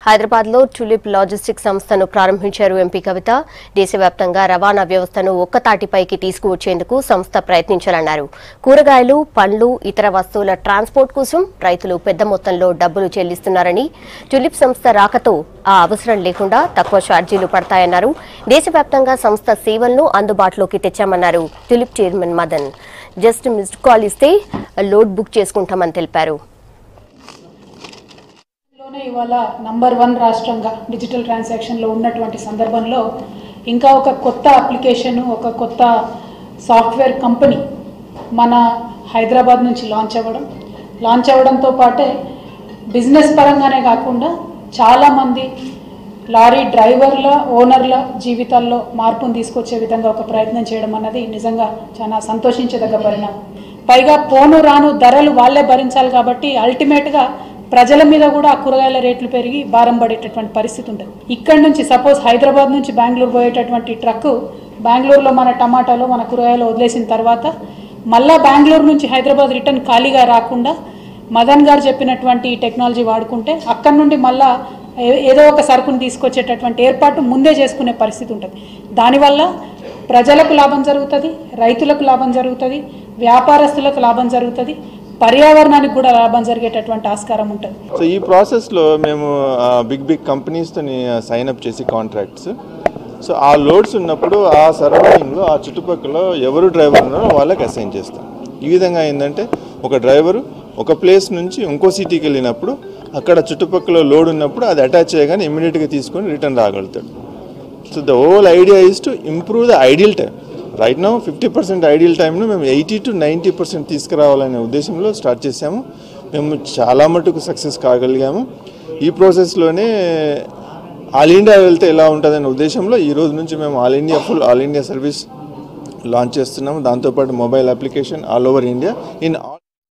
హైదరాబాద్లో tulip logistics సంస్థను ప్రారంభించారు ఎంపీ కవిత. దేశవ్యాప్తంగా రవాణా వ్యవస్థను ఒక్కతాటిపైకి తీసుకువచ్చేందుకు సంస్థ ప్రయత్నించాలన్నారు. కూరగాయలు, పండ్లు, ఇతర వస్తువుల ట్రాన్స్పోర్ట్ కోసం రైతులు పెద్ద మొత్తంలో డబ్బులు చెల్లిస్తున్నారని, టులిప్ సంస్థ రాకతో ఆ అవసరం లేకుండా తక్కువ ఛార్జీలు పడతాయన్నారు. దేశవ్యాప్తంగా సంస్థ సేవలను అందుబాటులోకి తెచ్చామన్నారు. Tulip chairman Madan just missed call ఇస్తే లోడ్ బుక్ చేసుకుంటామని తెలిపారు. ఇవాళ నంబర్ 1 రాష్ట్రంగా డిజిటల్ ట్రాన్సాక్షన్లో ఉన్నటువంటి సందర్భంలో ఇంకా ఒక కొత్త అప్లికేషన్, ఒక కొత్త సాఫ్ట్వేర్ కంపెనీ మన హైదరాబాద్ నుంచి లాంచ్ అవ్వడంతో పాటే బిజినెస్ పరంగానే కాకుండా చాలామంది లారీ డ్రైవర్ల, ఓనర్ల జీవితాల్లో మార్పును తీసుకొచ్చే విధంగా ఒక ప్రయత్నం చేయడం అన్నది నిజంగా చాలా సంతోషించదగ్గ పరిణామం. పైగా పోను రాను ధరలు వాళ్ళే భరించాలి కాబట్టి అల్టిమేట్గా ప్రజల మీద కూడా ఆ కూరగాయల రేట్లు పెరిగి భారం పడేటటువంటి పరిస్థితి ఉంటుంది. ఇక్కడ నుంచి సపోజ్ హైదరాబాద్ నుంచి బెంగళూరు పోయేటటువంటి ట్రక్కు బెంగళూరులో మన టమాటాలో, మన కూరగాయలు వదిలేసిన తర్వాత మళ్ళా బెంగళూరు నుంచి హైదరాబాద్ రిటర్న్ ఖాళీగా రాకుండా మదన్ గారు చెప్పినటువంటి టెక్నాలజీ వాడుకుంటే అక్కడి నుండి మళ్ళా ఏదో ఒక సరుకును తీసుకొచ్చేటటువంటి ఏర్పాటు ముందే చేసుకునే పరిస్థితి ఉంటుంది. దానివల్ల ప్రజలకు లాభం జరుగుతుంది, రైతులకు లాభం జరుగుతుంది, వ్యాపారస్తులకు లాభం జరుగుతుంది, పర్యావరణానికి కూడా లాభం జరిగేటటువంటి ఆస్కారం ఉంటుంది. సో ఈ ప్రాసెస్లో మేము బిగ్ కంపెనీస్తో సైన్అప్ చేసి కాంట్రాక్ట్స్, సో ఆ లోడ్స్ ఉన్నప్పుడు ఆ సరౌండింగ్లో ఆ చుట్టుపక్కల ఎవరు డ్రైవర్ ఉన్నారో వాళ్ళకి అసైన్ చేస్తాం. ఈ విధంగా ఏంటంటే ఒక డ్రైవరు ఒక ప్లేస్ నుంచి ఇంకో సిటీకి వెళ్ళినప్పుడు అక్కడ చుట్టుపక్కల లోడ్ ఉన్నప్పుడు అది అటాచ్ చేయగానే ఇమ్మీడియట్గా తీసుకొని రిటర్న్ రాగలుగుతాడు. So the whole idea is to improve the ideal time. Right now 50% ideal టైంను మేము 80 to 90% తీసుకురావాలనే ఉద్దేశంలో స్టార్ట్ చేసాము. మేము చాలా మటుకు సక్సెస్ కాగలిగాము. ఈ ప్రాసెస్లోనే ఆల్ ఇండియా వెళ్తే ఎలా ఉంటుందనే ఉద్దేశంలో ఈ రోజు నుంచి మేము ఆల్ ఇండియా సర్వీస్ లాంచ్ చేస్తున్నాము. దాంతోపాటు mobile application all over India in